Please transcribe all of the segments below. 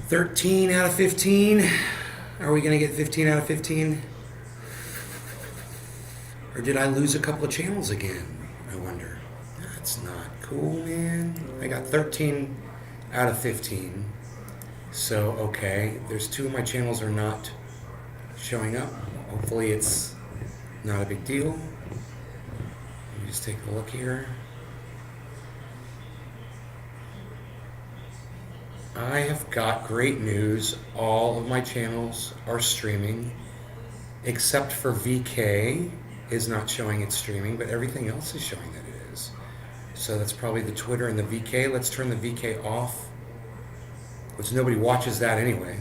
13 out of 15. Are we going to get 15 out of 15? Or did I lose a couple of channels again? I wonder. That's not cool, man. I got 13 out of 15. So, okay. There's 2 of my channels are not showing up. Hopefully it's not a big deal. Let me just take a look here. I have got great news. All of my channels are streaming, except for VK is not showing it's streaming, but everything else is showing that it is. So that's probably the Twitter and the VK. Let's turn the VK off, which nobody watches that anyway.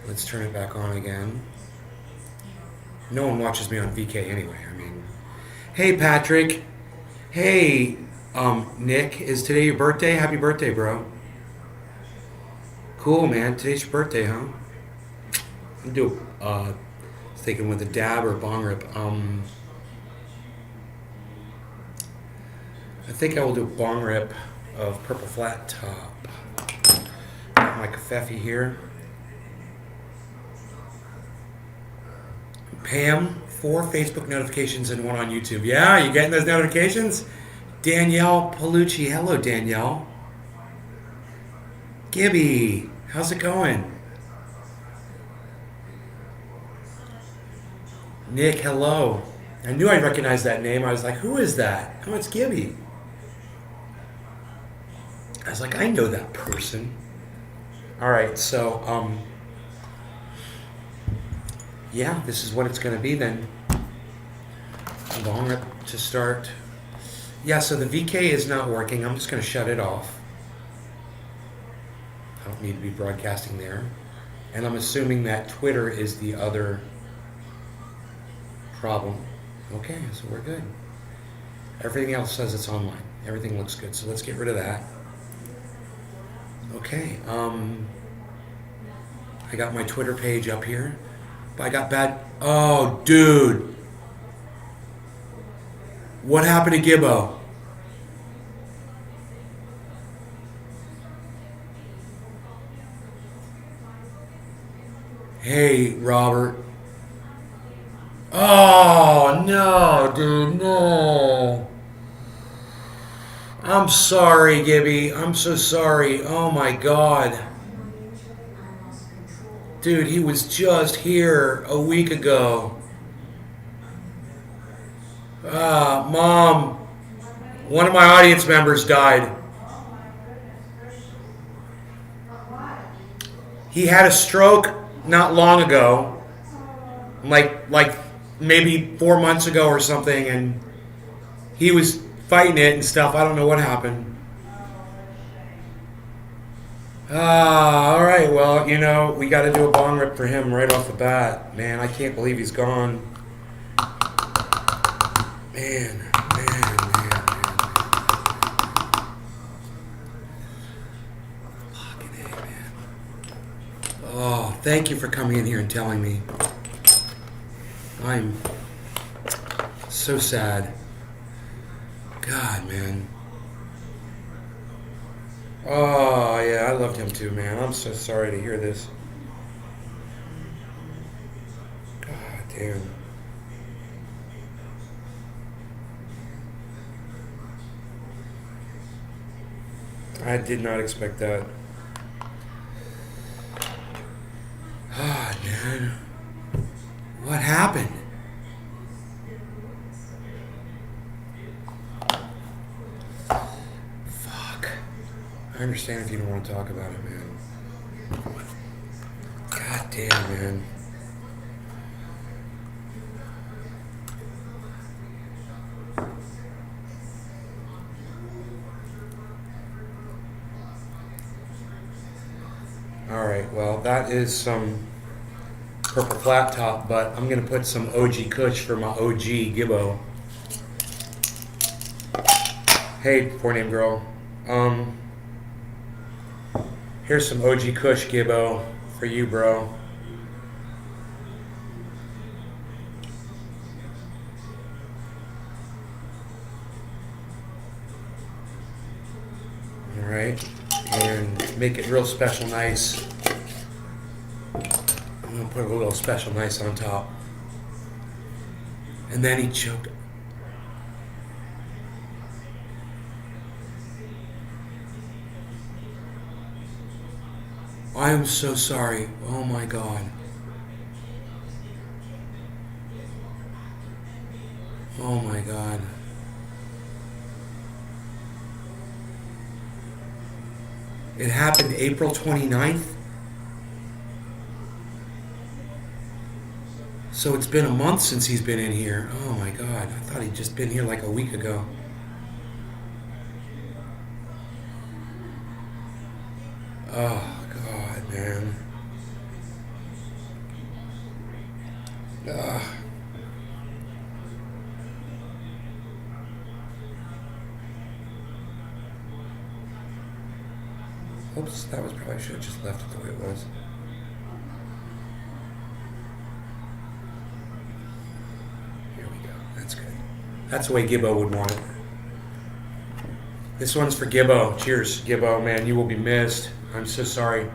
Let's turn it back on again. No one watches me on VK anyway. I mean, hey Patrick. Hey, Nick, is today your birthday? Happy birthday, bro. Cool, man. Today's your birthday, huh? I'm do thinking with a dab or bong rip. I think I will do a bong rip of Purple Flat Top. Got my kafefe here. Pam, 4 Facebook notifications and 1 on YouTube. Yeah, you getting those notifications? Danielle Palucci. Hello, Danielle. Gibby, how's it going? Nick, hello. I knew I'd recognize that name. I was like, who is that? Oh, it's Gibby. I was like, I know that person. All right, so, yeah, this is what it's going to be then. Long rip to start. Yeah, so the VK is not working. I'm just going to shut it off. I don't need to be broadcasting there. And I'm assuming that Twitter is the other problem. Okay, so we're good. Everything else says it's online. Everything looks good. So let's get rid of that. Okay, I got my Twitter page up here. But I got bad... Oh, dude. What happened to Gibbo? Hey, Robert. Oh, no, dude, no. I'm sorry, Gibby. I'm so sorry. Oh, my God. Dude, he was just here a week ago. Mom, one of my audience members died. He had a stroke not long ago, like maybe 4 months ago or something, and he was fighting it and stuff. I don't know what happened. All right, well, you know, we got to do a bong rip for him right off the bat. Man, I can't believe he's gone. Man. Fucking A, man. Oh, thank you for coming in here and telling me. I'm so sad. God, man. Oh, yeah, I loved him too, man. I'm so sorry to hear this. God damn. I did not expect that. Oh, man. What happened? Fuck. I understand if you don't want to talk about it, man. God damn, man. Alright, well, that is some Purple Flat Top, but I'm going to put some OG Kush for my OG Gibbo. Hey, 4-name girl. Here's some OG Kush Gibbo for you, bro. Alright, and make it real special nice. I'm gonna put a little special nice on top. And then he choked. I am so sorry. Oh my God. Oh my God. It happened April 29th. So it's been a month since he's been in here. Oh my God. I thought he'd just been here like a week ago. Oh God, man. Oops, that was probably, I should have just left it the way it was. Here we go. That's good. That's the way Gibbo would want it. This one's for Gibbo. Cheers, Gibbo, man. You will be missed. I'm so sorry.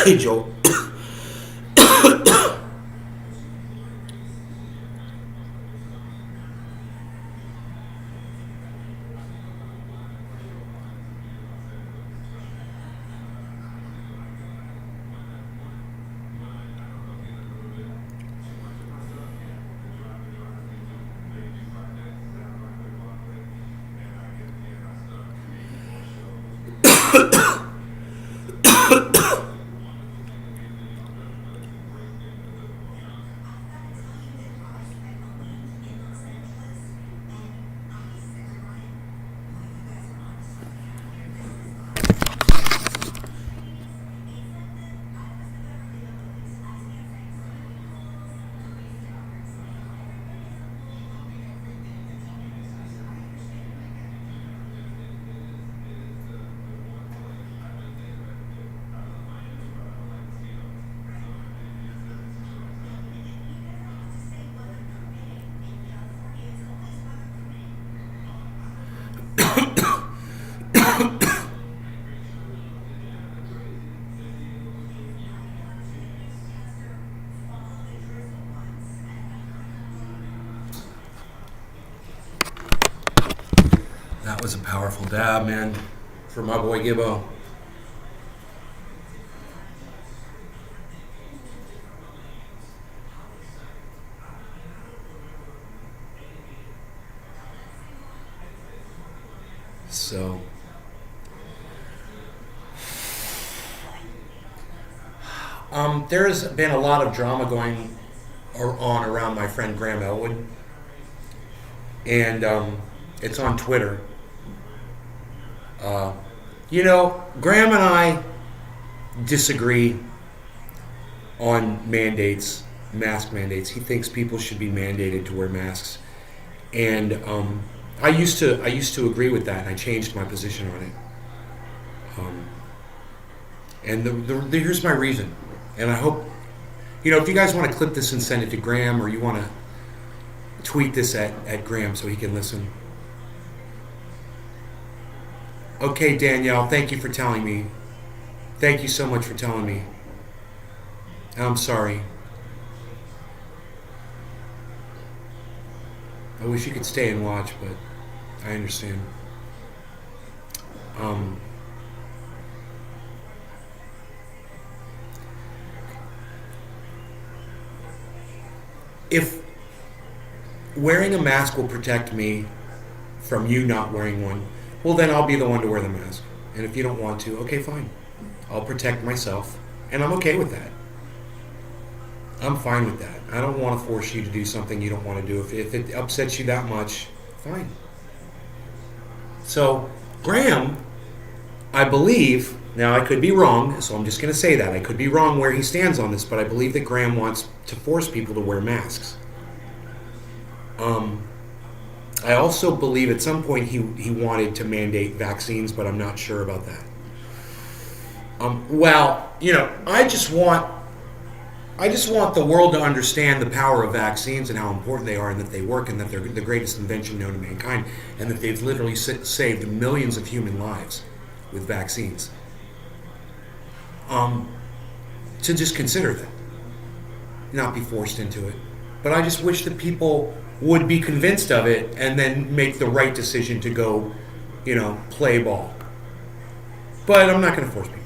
Hey, Joel. That was a powerful dab, man, for my boy Gibbo. So, there's been a lot of drama going on around my friend Graham Elwood, and it's on Twitter. You know, Graham and I disagree on mandates, mask mandates. He thinks people should be mandated to wear masks, and I used to agree with that, and I changed my position on it. And here's my reason, and I hope, you know, if you guys want to clip this and send it to Graham, or you want to tweet this at Graham so he can listen. Okay, Danielle, thank you for telling me. Thank you so much for telling me. I'm sorry. I wish you could stay and watch, but I understand. If wearing a mask will protect me from you not wearing one, well, then I'll be the one to wear the mask. And if you don't want to, okay, fine. I'll protect myself, and I'm okay with that. I'm fine with that. I don't want to force you to do something you don't want to do. If it upsets you that much, fine. So, Graham, I believe, now I could be wrong, so I'm just going to say that. I could be wrong where he stands on this, but I believe that Graham wants to force people to wear masks. I also believe at some point he wanted to mandate vaccines, but I'm not sure about that. Well, you know, I just want the world to understand the power of vaccines and how important they are, and that they work, and that they're the greatest invention known to mankind, and that they've literally saved millions of human lives with vaccines. To just consider that, not be forced into it. But I just wish that people would be convinced of it and then make the right decision to go, you know, play ball. But I'm not going to force people.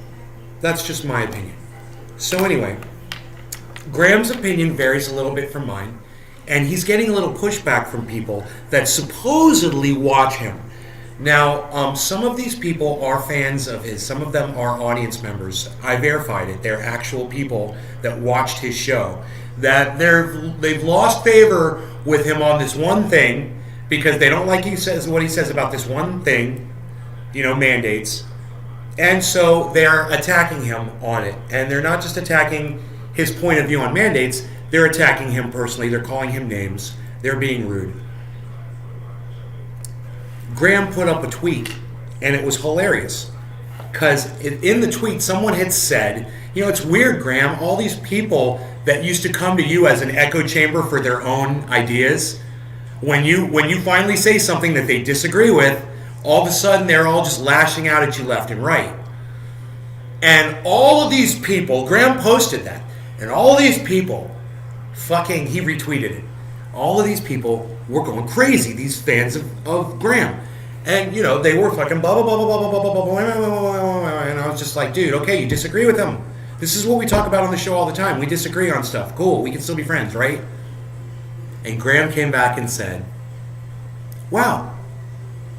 That's just my opinion. So anyway, Graham's opinion varies a little bit from mine, and he's getting a little pushback from people that supposedly watch him. Now, some of these people are fans of his. Some of them are audience members. I verified it. They're actual people that watched his show. That they've lost favor with him on this one thing because they don't like what he says about this one thing, you know, mandates. And so they're attacking him on it. And they're not just attacking his point of view on mandates, they're attacking him personally. They're calling him names. They're being rude. Graham put up a tweet, and it was hilarious. Because in the tweet, someone had said, you know, it's weird, Graham, all these people that used to come to you as an echo chamber for their own ideas, when you finally say something that they disagree with, all of a sudden they're all just lashing out at you left and right. And all of these people, Graham posted that, and all of these people, he retweeted it. All of these people were going crazy, these fans of Graham. And, you know, they were fucking blah, blah, blah, blah, blah, blah, blah, blah, blah, and I was just like, dude, okay, you disagree with them. This is what we talk about on the show all the time. We disagree on stuff. Cool, we can still be friends, right? And Graham came back and said, wow,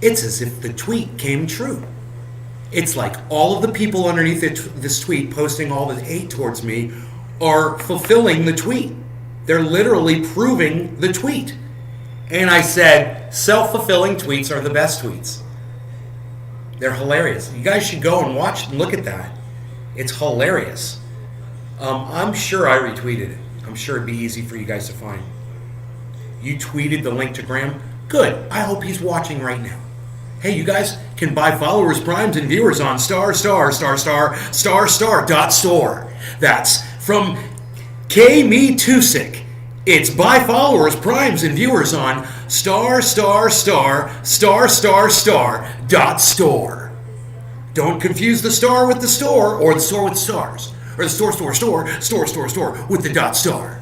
it's as if the tweet came true. It's like all of the people underneath this tweet posting all the hate towards me are fulfilling the tweet. They're literally proving the tweet. And I said, self-fulfilling tweets are the best tweets. They're hilarious. You guys should go and watch and look at that. It's hilarious. I'm sure I retweeted it. I'm sure it'd be easy for you guys to find. You tweeted the link to Graham? Good. I hope he's watching right now. Hey, you guys can buy followers, primes, and viewers on star dot store. That's from K Me Tusick. It's buy followers, primes, and viewers on star dot store. Don't confuse the star with the store, or the store with stars, or the store with the dot star.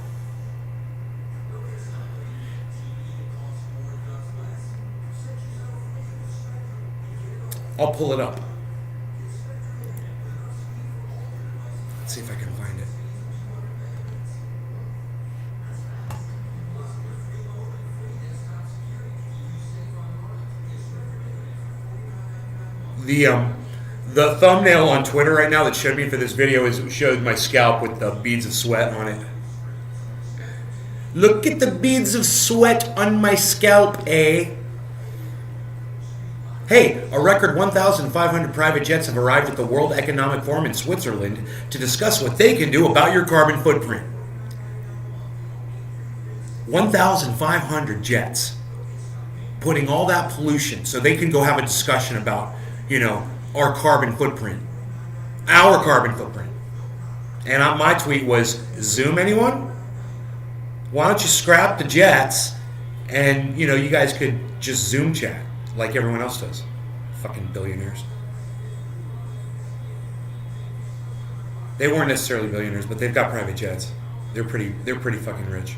I'll pull it up. Let's see if I can find it. The thumbnail on Twitter right now that showed me for this video showed my scalp with the beads of sweat on it. Look at the beads of sweat on my scalp, eh? Hey, a record 1,500 private jets have arrived at the World Economic Forum in Switzerland to discuss what they can do about your carbon footprint. 1,500 jets putting all that pollution so they can go have a discussion about, you know, our carbon footprint. Our carbon footprint. And my tweet was, Zoom anyone? Why don't you scrap the jets and, you know, you guys could just Zoom chat like everyone else does. Fucking billionaires. They weren't necessarily billionaires, but they've got private jets. They're pretty fucking rich.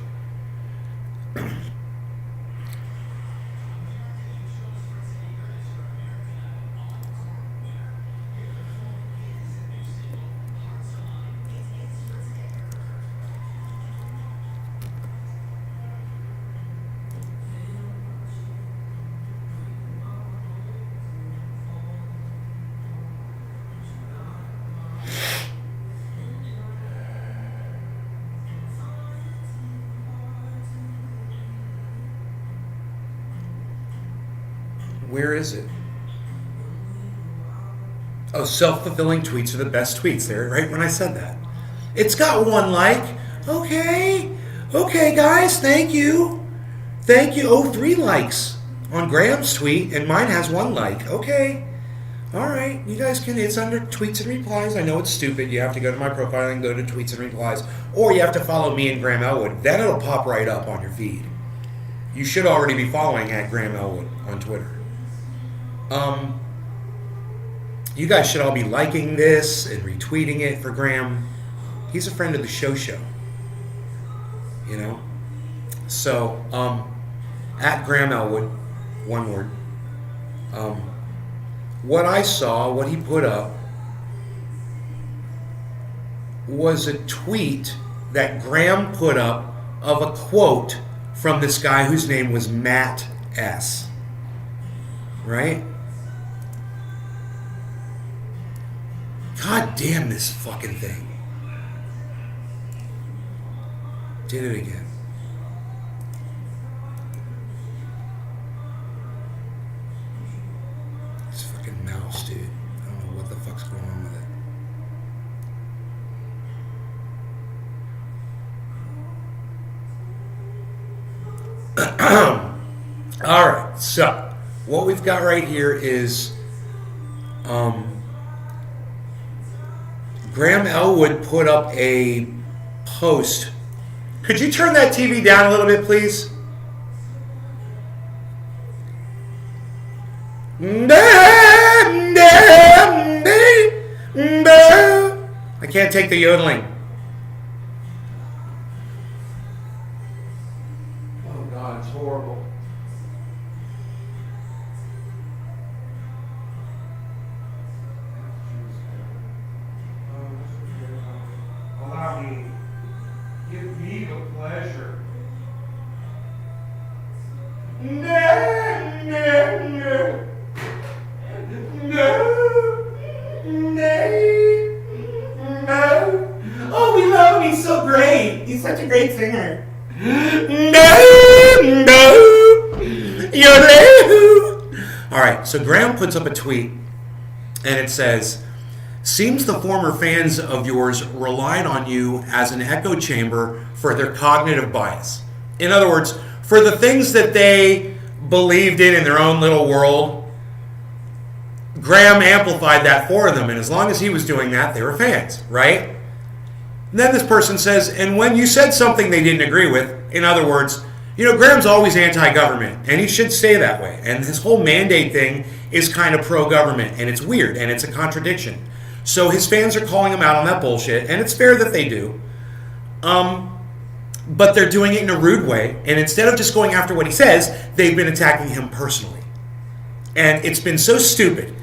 Where is it? Oh, self-fulfilling tweets are the best tweets. There, right when I said that. It's got 1 like. Okay. Okay, guys, thank you. Thank you. Oh, 3 likes on Graham's tweet, and mine has 1 like. Okay. All right. You guys can, it's under tweets and replies. I know it's stupid. You have to go to my profile and go to tweets and replies, or you have to follow me and Graham Elwood. Then it'll pop right up on your feed. You should already be following at Graham Elwood on Twitter. You guys should all be liking this and retweeting it for Graham. He's a friend of the show. You know? So, at Graham Elwood, 1 word. What I saw, what he put up, was a tweet that Graham put up of a quote from this guy whose name was Matt S. Right? God damn this fucking thing. Did it again. This fucking mouse, dude. I don't know what the fuck's going on with it. Alright, so what we've got right here is Graham Elwood put up a post. Could you turn that TV down a little bit, please? I can't take the yodeling. Oh God, it's horrible. Allow me. Give me the pleasure. Oh, we love him. He's so great. He's such a great singer. All right, so Graham puts up a tweet, and it says, "Seems the former fans of yours relied on you as an echo chamber for their cognitive bias." In other words, for the things that they believed in their own little world, Graham amplified that for them, and as long as he was doing that, they were fans, right? And then this person says, and when you said something they didn't agree with, in other words, you know, Graham's always anti-government, and he should stay that way. And his whole mandate thing is kind of pro-government, and it's weird, and it's a contradiction. So his fans are calling him out on that bullshit, and it's fair that they do. But they're doing it in a rude way, and instead of just going after what he says, they've been attacking him personally. And it's been so stupid.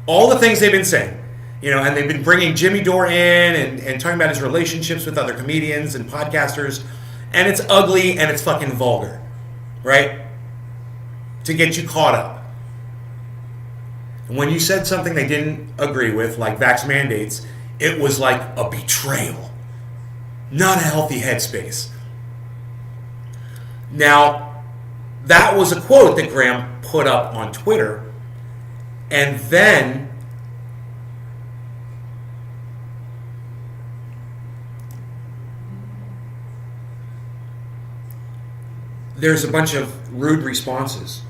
All the things they've been saying, you know, and they've been bringing Jimmy Dore in and talking about his relationships with other comedians and podcasters, and it's ugly and it's fucking vulgar, right? To get you caught up. And when you said something they didn't agree with, like vax mandates, it was like a betrayal. Not a healthy headspace. Now, that was a quote that Graham put up on Twitter, and then there's a bunch of rude responses.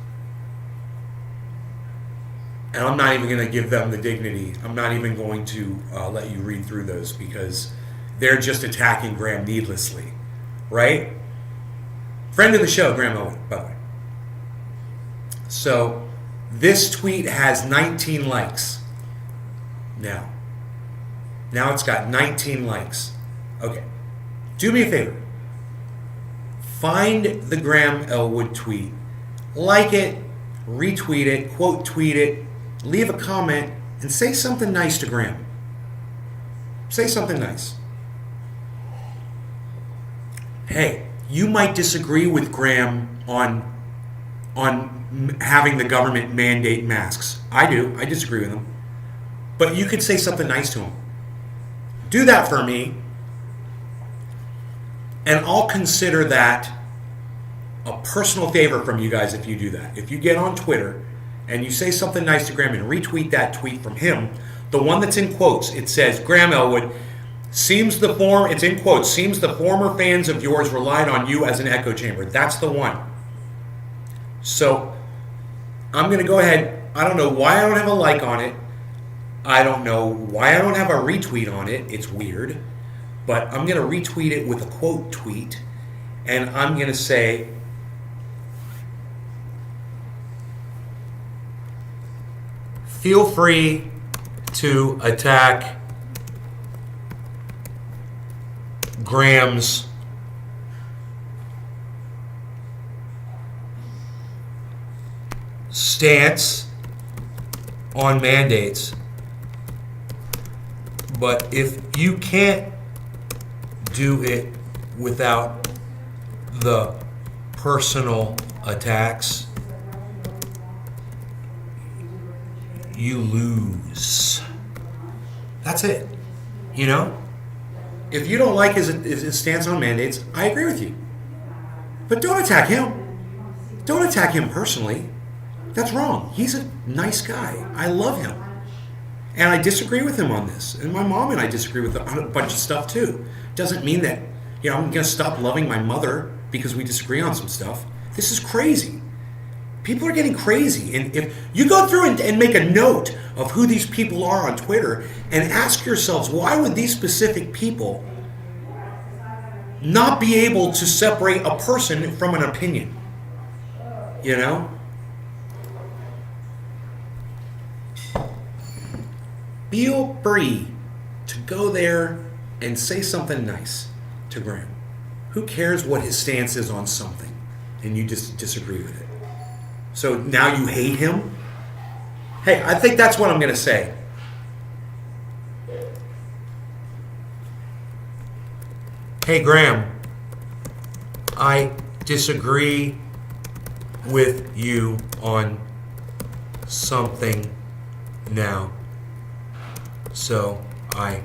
And I'm not even going to give them the dignity. I'm not even going to let you read through those because they're just attacking Graham needlessly, right? Friend of the show, Graham Owen, by the way. So this tweet has 19 likes now. Now it's got 19 likes. Okay. Do me a favor. Find the Graham Elwood tweet. Like it, retweet it, quote tweet it, leave a comment, and say something nice to Graham. Say something nice. Hey, you might disagree with Graham on having the government mandate masks. I do. I disagree with him. But you could say something nice to him. Do that for me, and I'll consider that a personal favor from you guys if you do that. If you get on Twitter and you say something nice to Graham and retweet that tweet from him, the one that's in quotes, it says, Graham Elwood, it's in quotes, seems the former fans of yours relied on you as an echo chamber. That's the one. So I'm going to go ahead. I don't know why I don't have a like on it. I don't know why I don't have a retweet on it. It's weird. But I'm going to retweet it with a quote tweet. And I'm going to say, feel free to attack Graham's stance on mandates, but if you can't do it without the personal attacks, you lose. That's it. You know? If you don't like his stance on mandates, I agree with you. But don't attack him. Don't attack him personally. That's wrong. He's a nice guy. I love him. And I disagree with him on this. And my mom and I disagree with on a bunch of stuff too. Doesn't mean that, I'm going to stop loving my mother because we disagree on some stuff. This is crazy. People are getting crazy. And if you go through and make a note of who these people are on Twitter and ask yourselves, why would these specific people not be able to separate a person from an opinion? You know? Feel free to go there and say something nice to Graham. Who cares what his stance is on something and you just disagree with it? So now you hate him? Hey, I think that's what I'm going to say. Hey, Graham, I disagree with you on something now. So I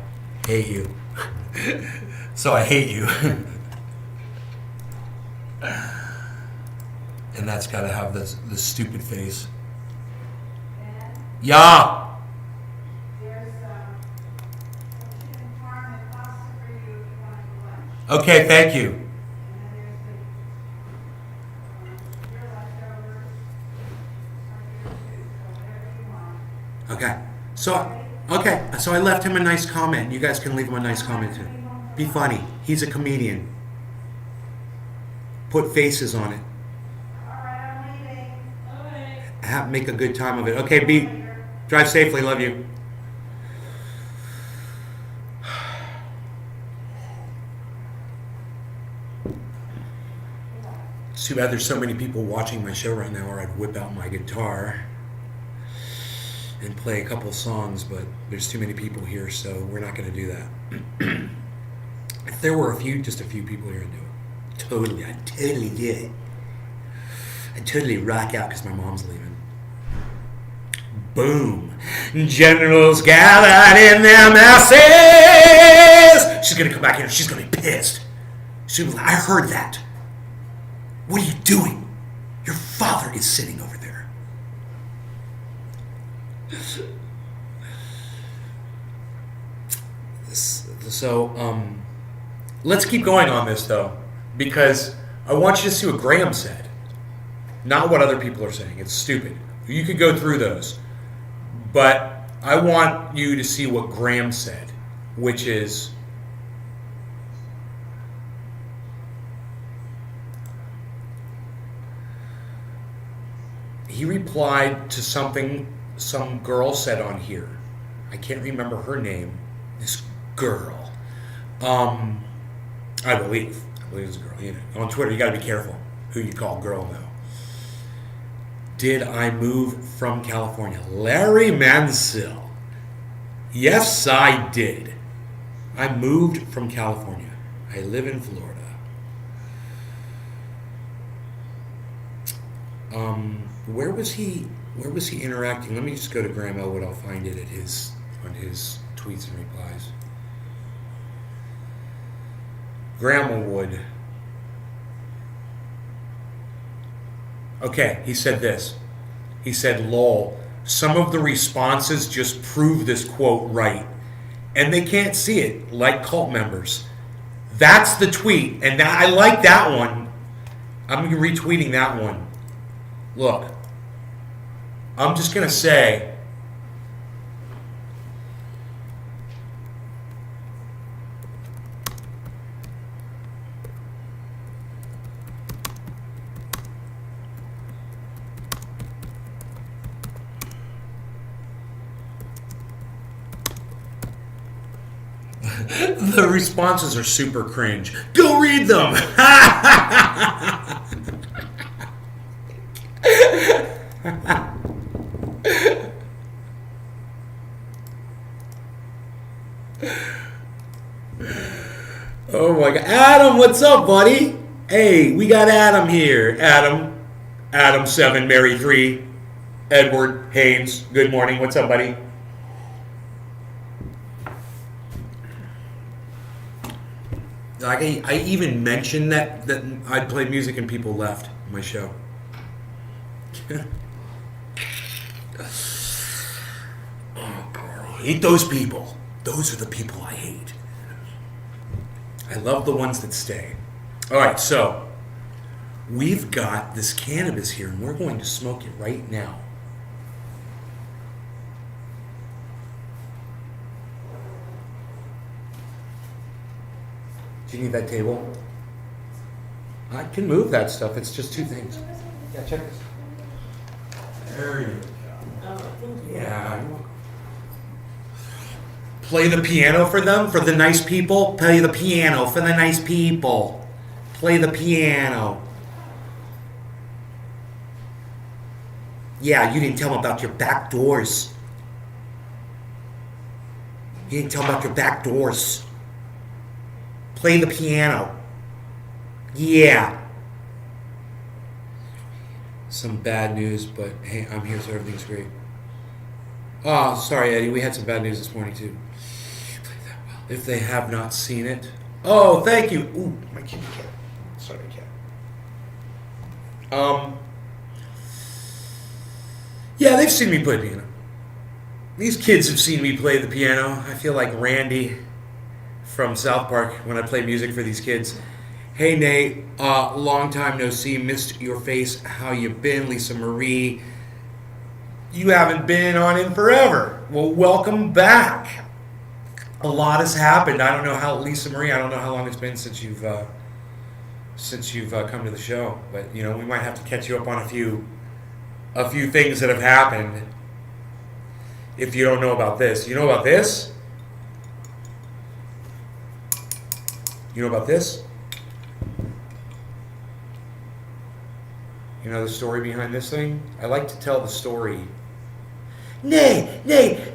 hate you. So I hate you. And that's got to have this stupid face. Yeah. Okay, thank you. Okay. So I left him a nice comment. You guys can leave him a nice comment too. Be funny. He's a comedian. Put faces on it. Make a good time of it. Okay, drive safely. Love you. It's too bad there's so many people watching my show right now, or I'd whip out my guitar and play a couple songs, but there's too many people here, so we're not going to do that. If there were just a few people here, I'd do it. I'd totally do it. I'd totally rock out because my mom's leaving. Boom. Generals gathered in their masses. She's going to come back here. She's going to be pissed. She'll be like, I heard that. What are you doing? Your father is sitting over there. So, let's keep going on this, though, because I want you to see what Graham said, not what other people are saying. It's stupid. You could go through those. But I want you to see what Graham said, which is, he replied to something some girl said on here. I can't remember her name. This girl. I believe it's a girl. On Twitter, you got to be careful who you call girl now. Did I move from California? Larry Mansell. Yes, I did. I moved from California. I live in Florida. Where was he interacting? Let me just go to Graham Elwood. I'll find it on his tweets and replies. Graham Elwood. Okay, he said this. He said, "Lol, some of the responses just prove this quote right, and they can't see it like cult members." That's the tweet, and I like that one. I'm retweeting that one. Look, I'm just gonna say, the responses are super cringe. Go read them. Oh my God. Adam, what's up, buddy? Hey, we got Adam here. Adam 7, Mary 3, Edward Haynes. Good morning. What's up, buddy? Like I even mentioned that I'd play music and people left my show. Oh God, I hate those people. Those are the people I hate. I love the ones that stay. All right, so we've got this cannabis here, and we're going to smoke it right now. Do you need that table? I can move that stuff. It's just two things. Yeah, check this. There you go. Yeah. Play the piano for them, for the nice people. Play the piano for the nice people. Play the piano. Yeah, you didn't tell them about your back doors. You didn't tell them about your back doors. Play the piano. Yeah. Some bad news, but hey, I'm here, so everything's great. Oh, sorry, Eddie. We had some bad news this morning, too. If they have not seen it. Oh, thank you. Ooh, my kitty cat. Sorry, cat. Yeah, they've seen me play piano. These kids have seen me play the piano. I feel like Randy from South Park when I play music for these kids. Hey Nate, long time no see, missed your face. How you been? Lisa Marie, you haven't been on in forever. Well, welcome back. A lot has happened. I don't know how, Lisa Marie, I don't know how long it's been since you've come to the show, but you know, we might have to catch you up on a few things that have happened. If you don't know about this, you know about this? You know about this? You know the story behind this thing? I like to tell the story. Nate,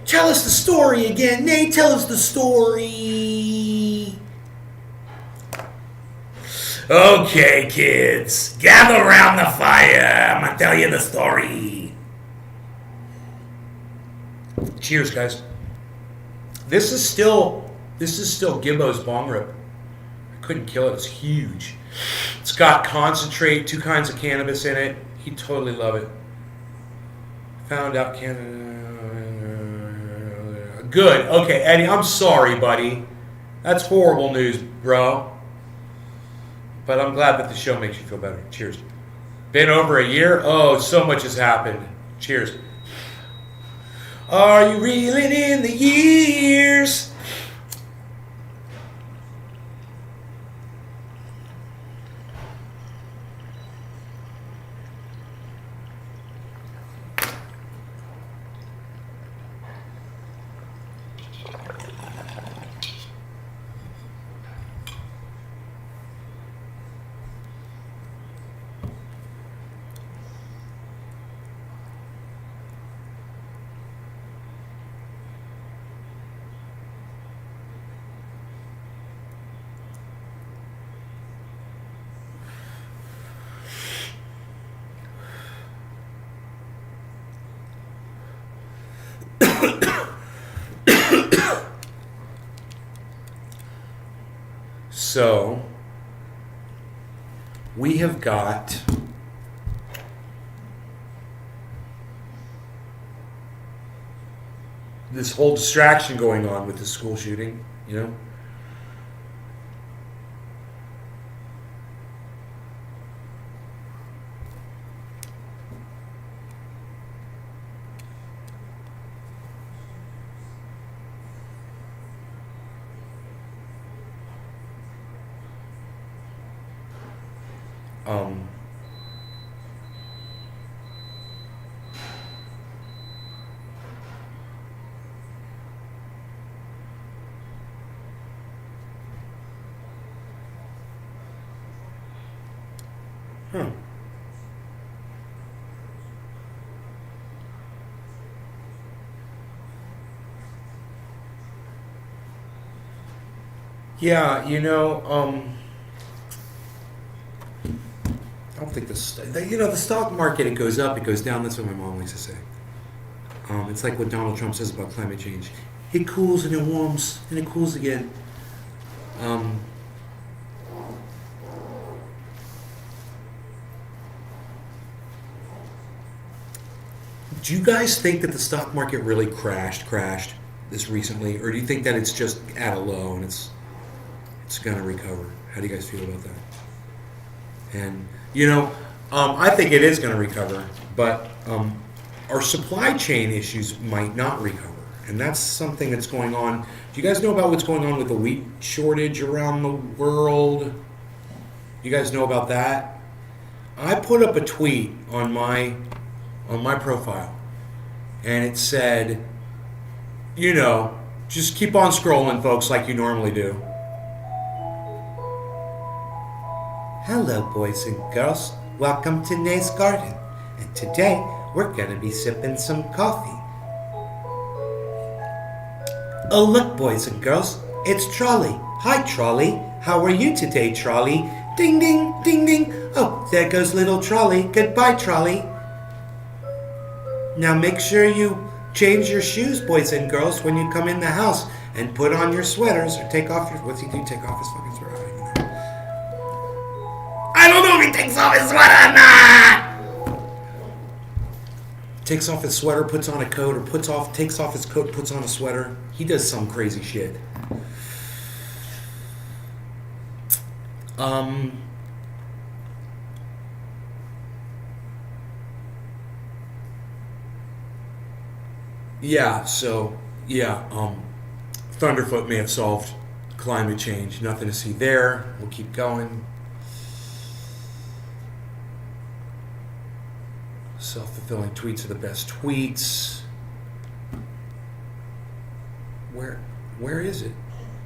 tell us the story again. Nate, tell us the story. Okay, kids, gather around the fire. I'm gonna tell you the story. Cheers, guys. This is still Gibbo's bong rip. Couldn't kill it. It's huge. It's got concentrate, 2 kinds of cannabis in it. He'd totally love it. Found out Canada. Good. Okay, Eddie, I'm sorry, buddy. That's horrible news, bro. But I'm glad that the show makes you feel better. Cheers. Been over a year? Oh, so much has happened. Cheers. Are you reeling in the years? So, we have got this whole distraction going on with the school shooting, you know? Um, huh. Yeah, I don't think the stock market, it goes up, it goes down. That's what my mom likes to say. It's like what Donald Trump says about climate change. It cools and it warms and it cools again. Um, do you guys think that the stock market really crashed this recently, or do you think that it's just at a low and it's gonna recover? How do you guys feel about that? And I think it is gonna recover, but our supply chain issues might not recover, and that's something that's going on. Do you guys know about what's going on with the wheat shortage around the world? You guys know about that? I put up a tweet on my profile, and it said, just keep on scrolling, folks, like you normally do. Hello, boys and girls. Welcome to Nay's Garden. And today, we're going to be sipping some coffee. Oh, look, boys and girls. It's Trolley. Hi, Trolley. How are you today, Trolley? Ding, ding, ding, ding. Oh, there goes little Trolley. Goodbye, Trolley. Now make sure you change your shoes, boys and girls, when you come in the house, and put on your sweaters, or take off your... What's he do? Take off his fucking sweater? I don't know if he takes off his sweater or not! Takes off his sweater, puts on a coat, or takes off his coat, puts on a sweater. He does some crazy shit. Thunderfoot may have solved climate change. Nothing to see there. We'll keep going. Self-fulfilling tweets are the best tweets. Where is it?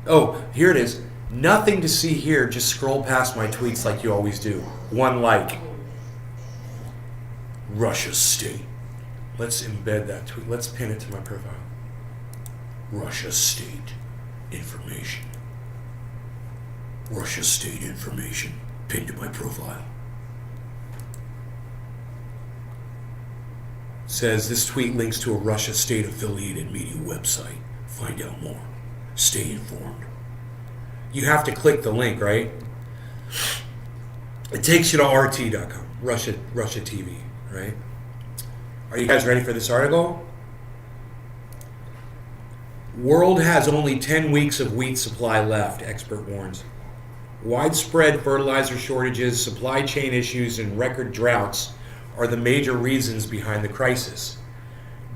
Oh, here it is. Nothing to see here. Just scroll past my tweets like you always do. One like. Russia state. Let's embed that tweet. Let's pin it to my profile. Russia state information. Russia state information. Pinned to my profile. Says this tweet links to a Russia state affiliated media website. Find out more. Stay informed. You have to click the link, right? It takes you to RT.com, Russia TV, right? Are you guys ready for this article? World has only 10 weeks of wheat supply left, expert warns. Widespread fertilizer shortages, supply chain issues, and record droughts are the major reasons behind the crisis.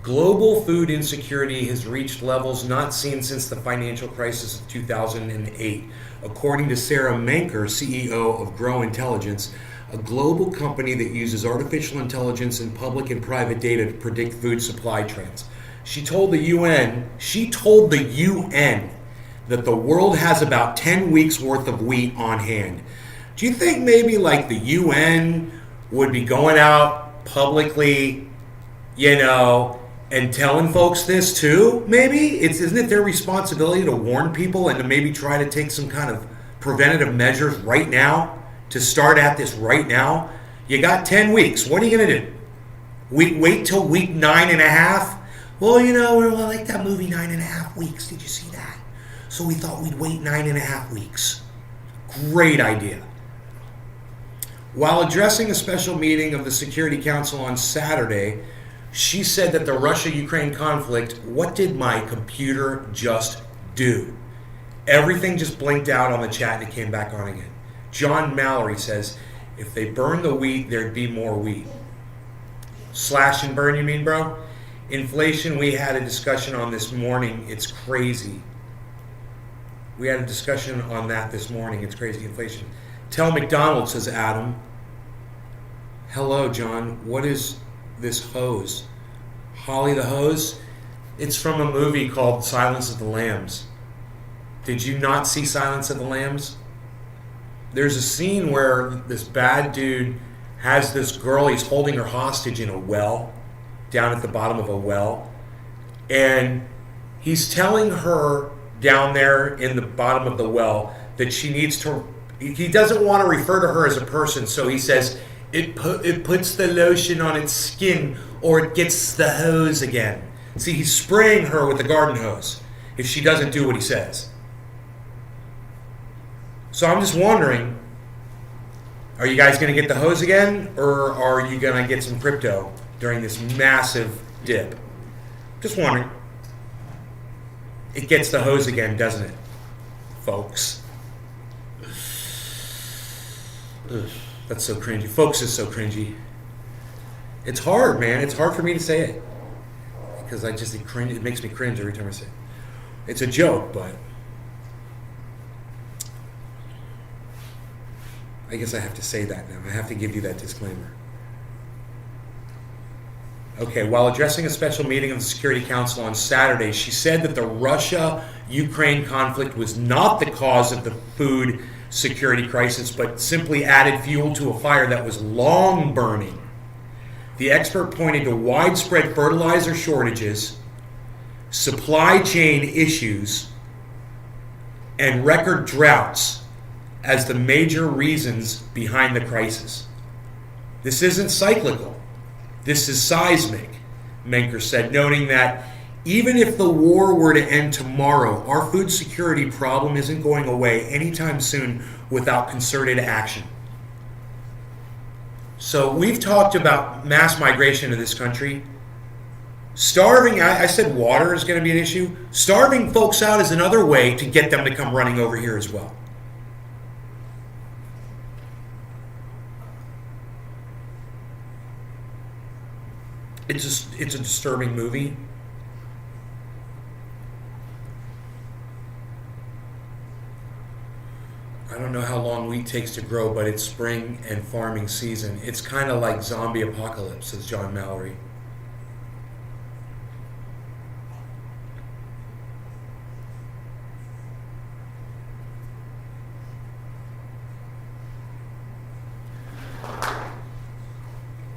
Global food insecurity has reached levels not seen since the financial crisis of 2008, according to Sarah Manker, CEO of Grow Intelligence, a global company that uses artificial intelligence and public and private data to predict food supply trends. She told the UN that the world has about 10 weeks worth of wheat on hand. Do you think maybe like the UN would be going out publicly, and telling folks this too? Maybe isn't it their responsibility to warn people and to maybe try to take some kind of preventative measures right now, to start at this right now? You got 10 weeks. What are you going to do? Wait till week 9.5? Well, we're like that movie 9.5 weeks. Did you see that? So we thought we'd wait 9.5 weeks. Great idea. While addressing a special meeting of the Security Council on Saturday, She said that the Russia-Ukraine conflict, what did my computer just do? Everything just blinked out on the chat and it came back on again. John Mallory says, if they burn the wheat, there'd be more wheat. Slash and burn, you mean, bro? Inflation, we had a discussion on this morning. It's crazy. We had a discussion on that this morning. It's crazy. Inflation. Tell McDonald's, says Adam. Hello, John. What is this hose? Holly the Hose? It's from a movie called Silence of the Lambs. Did you not see Silence of the Lambs? There's a scene where this bad dude has this girl, he's holding her hostage in a well, down at the bottom of a well. And he's telling her down there in the bottom of the well that she needs to, he doesn't want to refer to her as a person, so he says, it puts the lotion on its skin or it gets the hose again. See, he's spraying her with the garden hose if she doesn't do what he says. So I'm just wondering, are you guys going to get the hose again, or are you going to get some crypto during this massive dip? Just wondering. It gets the hose again, doesn't it, folks? Ugh, that's so cringy. Folks is so cringy. It's hard, man. It's hard for me to say it because it makes me cringe every time I say it. It's a joke, but I guess I have to say that now. I have to give you that disclaimer. Okay, while addressing a special meeting of the Security Council on Saturday, she said that the Russia-Ukraine conflict was not the cause of the food security crisis, but simply added fuel to a fire that was long burning. The expert pointed to widespread fertilizer shortages, supply chain issues, and record droughts as the major reasons behind the crisis. This isn't cyclical. This is seismic, Menker said, noting that even if the war were to end tomorrow, our food security problem isn't going away anytime soon without concerted action. So we've talked about mass migration to this country. Starving, I said water is going to be an issue. Starving folks out is another way to get them to come running over here as well. It's a disturbing movie. I don't know how long wheat takes to grow, but it's spring and farming season. It's kind of like zombie apocalypse, says John Mallory.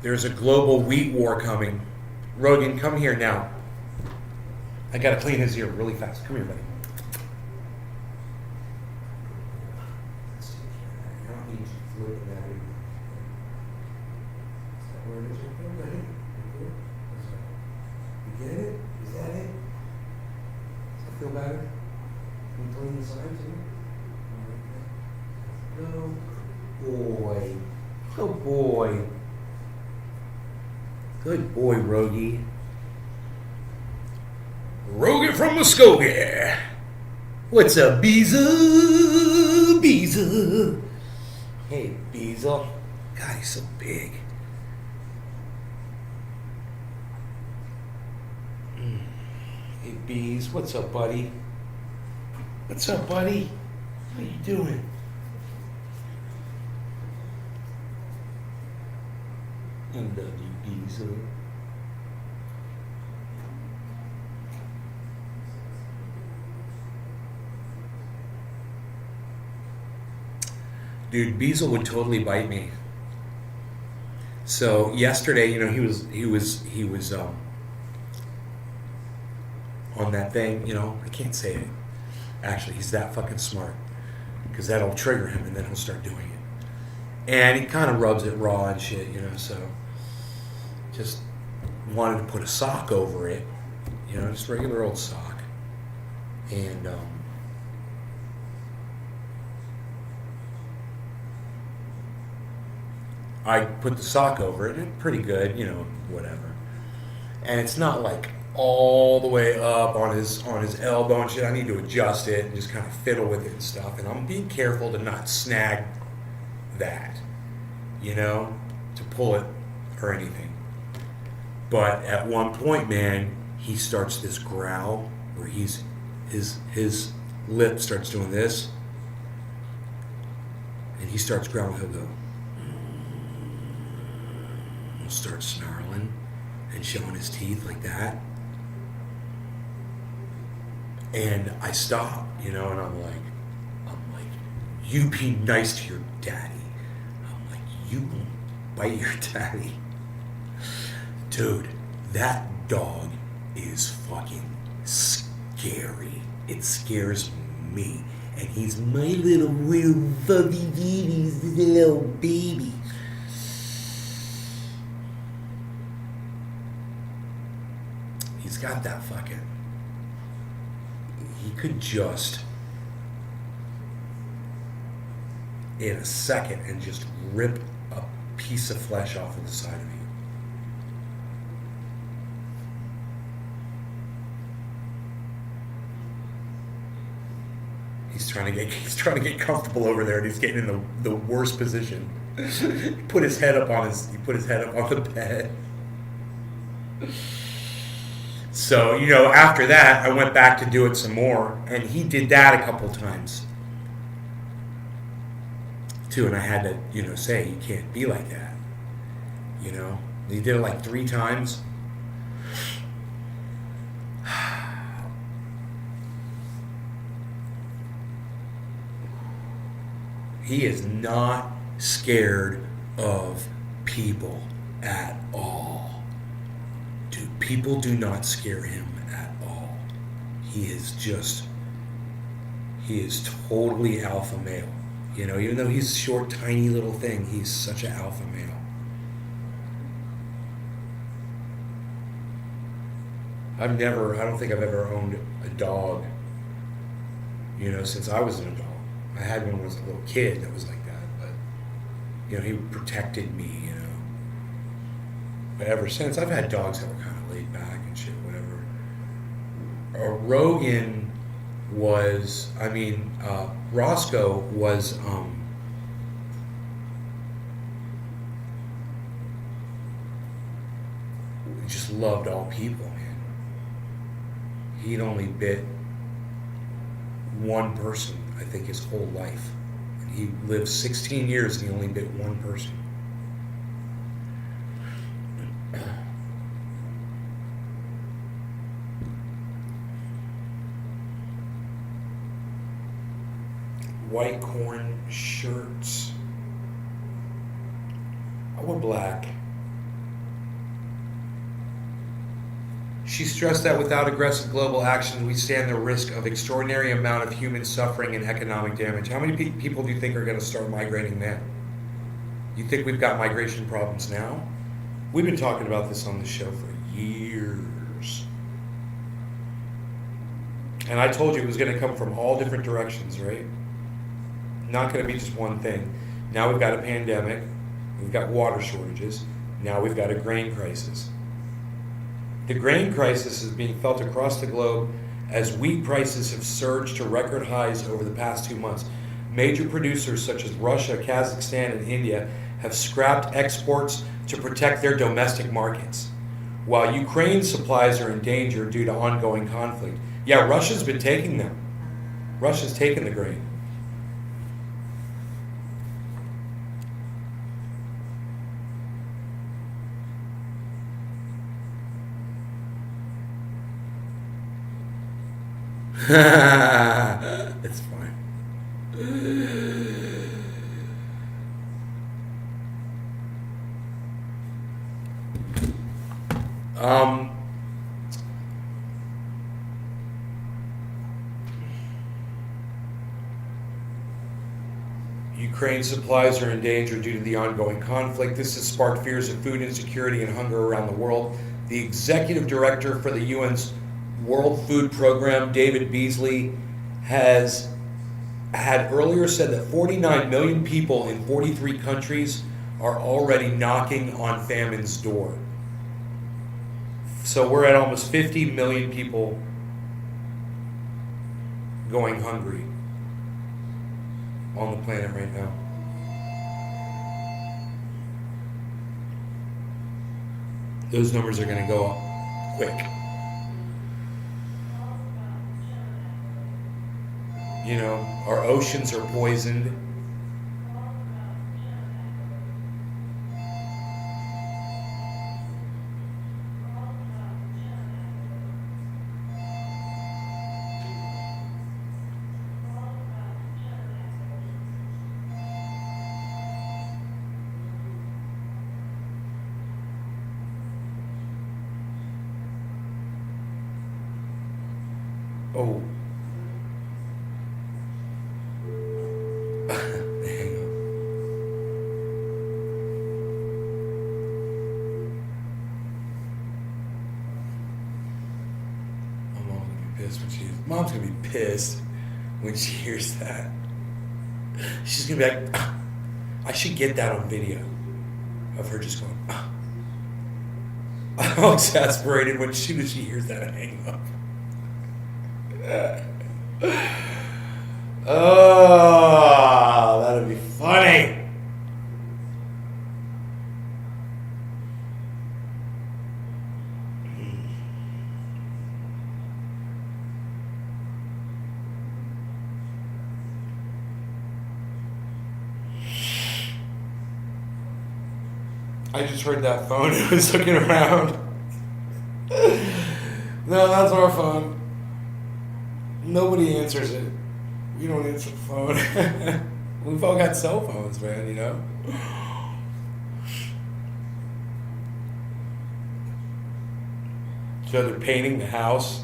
There's a global wheat war coming. Rogan, come here now. I gotta clean his ear really fast. Come here, buddy. I don't need you fluid in that ear. Is that where it is right there, buddy? You get it? Is that it? Does that feel better? Can you clean the side too? Good boy. Good boy. Good boy, Rogie. Rogie from Muskogee. What's up, Beezer? Beezer. Hey, Beezer. God, he's so big. Hey, Bees. What's up, buddy? What's up, buddy? What are you doing? I love you, Beezer. Dude, Beezel would totally bite me. So yesterday, you know, he was on that thing, you know, I can't say it. Actually, he's that fucking smart. Because that'll trigger him and then he'll start doing it. And he kind of rubs it raw and shit, you know, so just wanted to put a sock over it, you know, just regular old sock. And I put the sock over it, and it's pretty good, you know, whatever. and it's not like all the way up on his elbow and shit. I need to adjust it and just kind of fiddle with it and stuff. And I'm being careful to not snag that, you know, to pull it or anything. But at one point, man, he starts this growl where his lip starts doing this, and he starts growling. He'll go, he'll start snarling and showing his teeth like that. And I stop, you know, and I'm like, you be nice to your daddy. I'm like, you won't bite your daddy. Dude, that dog is fucking scary. It scares me. And he's my little fluffy baby. He's a little baby. He's got that fucking... He could just, in a second, and just rip a piece of flesh off of the side of you. He's trying to get comfortable over there, and he's getting in the worst position. He put his head up on the bed. So, you know, after that, I went back to do it some more, and he did that a couple times too, and I had to, you know, say, you can't be like that, you know. He did it like 3 times. He is not scared of people at all. Dude, people do not scare him at all. He is totally alpha male. You know, even though he's a short, tiny little thing, he's such an alpha male. I don't think I've ever owned a dog, you know, since I was an adult. I had one when I was a little kid that was like that, but, you know, he protected me, you know. But ever since, I've had dogs that were kind of laid back and shit, whatever. Rogan was, Roscoe was, just loved all people, man. He'd only bit one person, I think, his whole life. And he lived 16 years and he only bit one person. White corn shirts. I wore black. She stressed that without aggressive global action, we stand the risk of extraordinary amount of human suffering and economic damage. How many people do you think are going to start migrating then? You think we've got migration problems now? We've been talking about this on the show for years. And I told you it was going to come from all different directions, right? Not going to be just one thing. Now we've got a pandemic. We've got water shortages. Now we've got a grain crisis. The grain crisis is being felt across the globe as wheat prices have surged to record highs over the past 2 months. Major producers such as Russia, Kazakhstan, and India have scrapped exports to protect their domestic markets, while Ukraine's supplies are in danger due to ongoing conflict. Yeah, Russia's been taking them. Russia's taken the grain. It's fine. Ukraine's supplies are in danger due to the ongoing conflict. This has sparked fears of food insecurity and hunger around the world. The executive director for the UN's World Food Program, David Beasley, had earlier said that 49 million people in 43 countries are already knocking on famine's door. So we're at almost 50 million people going hungry on the planet right now. Those numbers are going to go up quick. You know, our oceans are poisoned. Oh. Hang on. Mom's gonna be pissed when she hears that. She's gonna be like, "Ah." I should get that on video of her just going, "Ah." I'm exasperated when she hears that hang up. Oh, that'd be funny. I just heard that phone. I was looking around. No, that's our phone. Nobody answers it. We don't answer the phone. We've all got cell phones, man, you know? So they're painting the house.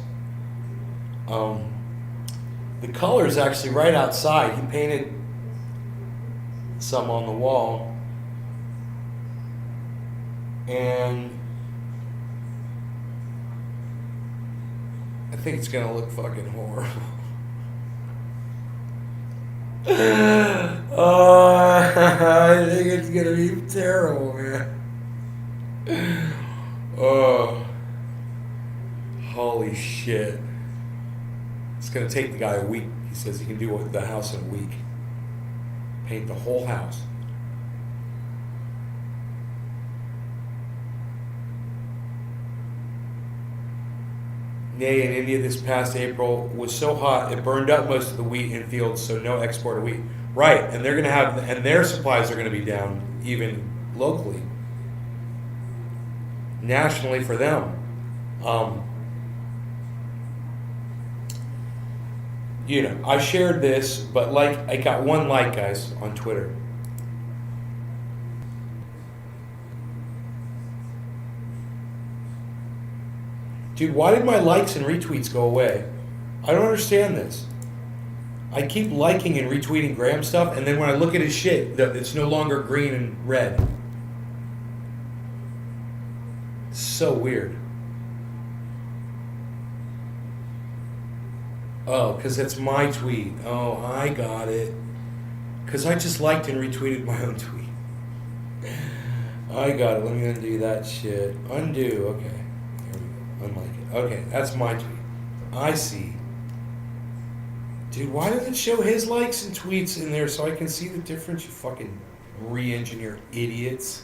The color is actually right outside. He painted some on the wall. And I think it's gonna look fucking horrible. Oh, I think it's gonna be terrible, man. Oh, holy shit. It's gonna take the guy a week. He says he can do the house in a week. Paint the whole house. Nay, in India this past April was so hot it burned up most of the wheat in fields, so no export of wheat. Right, and they're gonna have, and their supplies are gonna be down even locally, nationally for them. You know, I shared this, but I got one like, guys, on Twitter. Dude, why did my likes and retweets go away? I don't understand this. I keep liking and retweeting Graham stuff, and then when I look at his shit, it's no longer green and red. So weird. Oh, because it's my tweet. Oh, I got it. Because I just liked and retweeted my own tweet. I got it. Let me undo that shit. Undo. Okay. Unlike it. Okay, that's my tweet. I see. Dude, why does it show his likes and tweets in there so I can see the difference, you fucking re-engineer idiots?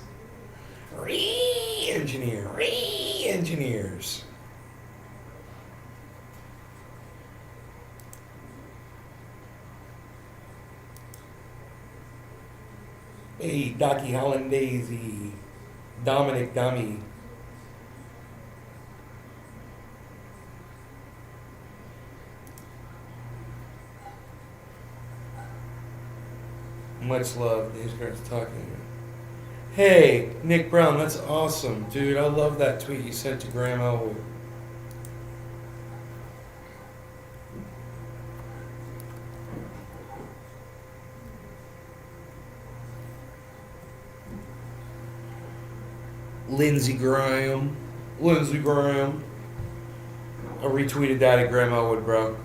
Re-engineers. Hey, Docky Hollandaise. Dominic Dummy. Much love. These guys talking. Hey, Nick Brown, that's awesome, dude. I love that tweet you sent to Graham Elwood. Lindsey Graham. I retweeted that at Graham Elwood, bro.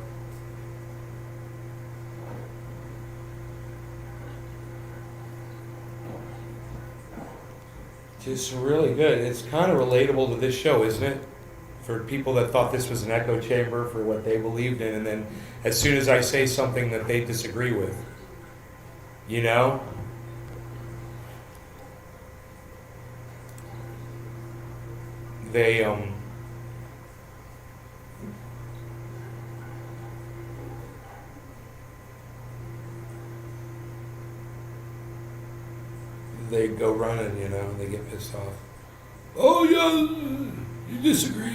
Just really good. It's kind of relatable to this show, isn't it? for people that thought this was an echo chamber for what they believed in, and then as soon as I say something that they disagree with, you know? They they go running, you know, they get pissed off. Oh yeah, you disagree.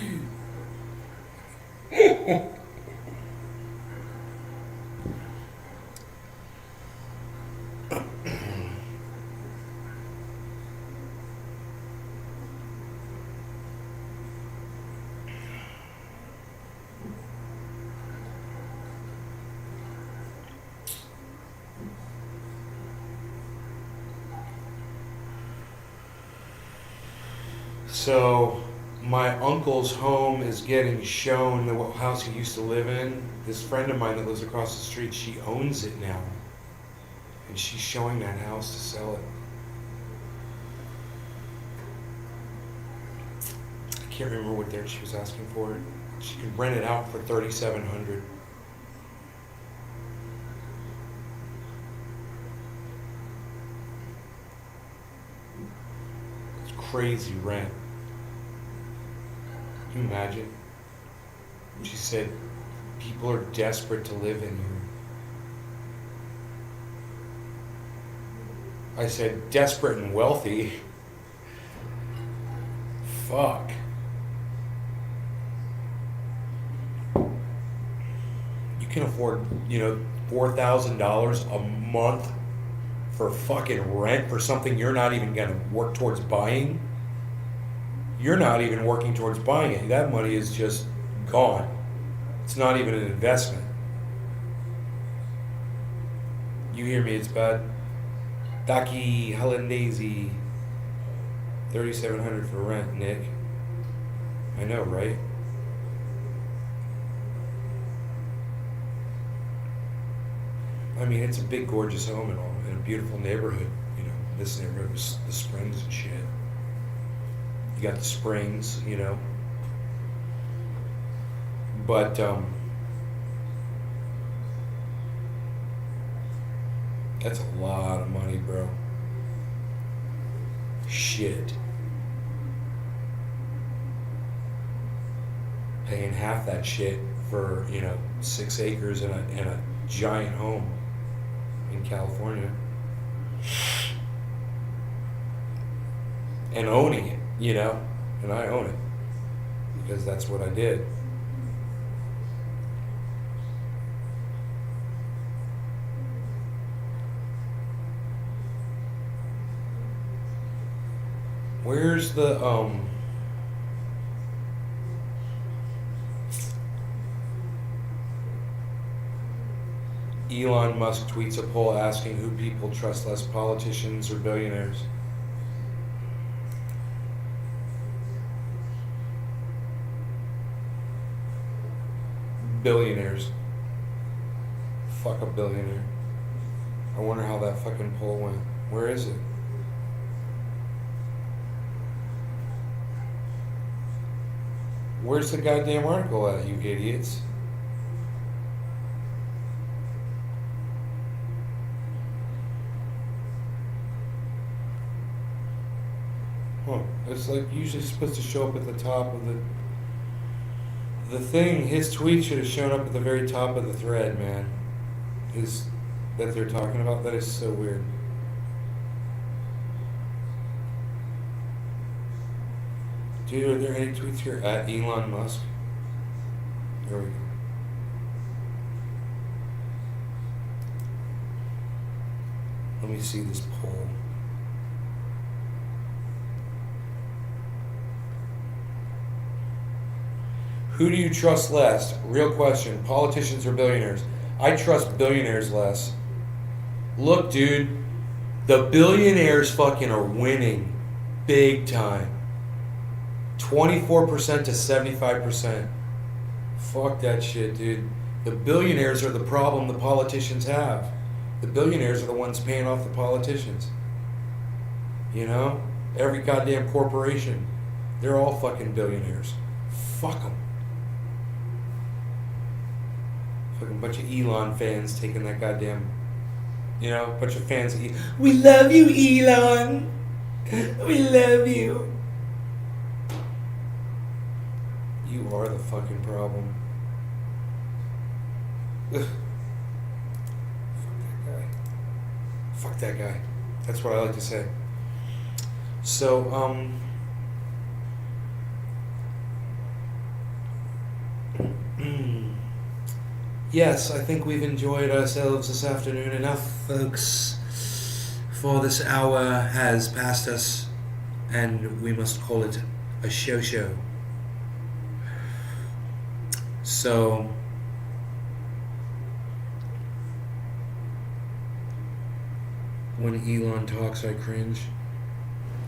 So my uncle's home is getting shown, the house he used to live in. This friend of mine that lives across the street, she owns it now. And she's showing that house to sell it. I can't remember what there she was asking for it. She could rent it out for $3,700. It's crazy rent. Can you imagine? She said, people are desperate to live in here. I said, desperate and wealthy? Fuck. You can afford, $4,000 a month for fucking rent for something you're not even gonna work towards buying? You're not even working towards buying it. That money is just gone. It's not even an investment. You hear me, it's bad. Daki Hollandaise. $3,700 for rent, Nick. I know, right? I mean, it's a big, gorgeous home and all, in a beautiful neighborhood. This neighborhood was the Springs and shit. You got the Springs, But, that's a lot of money, bro. Shit. Paying half that shit for, 6 acres and a giant home in California. And owning it, and I own it because that's what I did. Where's the Elon Musk tweets a poll asking who people trust less, politicians or billionaires? Billionaires. Fuck a billionaire. I wonder how that fucking poll went. Where is it? Where's the goddamn article at, you idiots? Huh. It's like usually supposed to show up at the top of the thing. His tweet should have shown up at the very top of the thread, man. That they're talking about. That is so weird. Dude, are there any tweets here at Elon Musk? There we go. Let me see this poll. Who do you trust less? Real question. Politicians or billionaires? I trust billionaires less. Look, dude. The billionaires fucking are winning big time. 24% to 75%. Fuck that shit, dude. The billionaires are the problem the politicians have. The billionaires are the ones paying off the politicians. Every goddamn corporation. They're all fucking billionaires. Fuck them. Fucking bunch of Elon fans taking that goddamn, bunch of fans of we love you, Elon. We love you. You are the fucking problem. Ugh. Fuck that guy. That's what I like to say. So, yes, I think we've enjoyed ourselves this afternoon enough, folks. For this hour has passed us, and we must call it a show. So, when Elon talks, I cringe.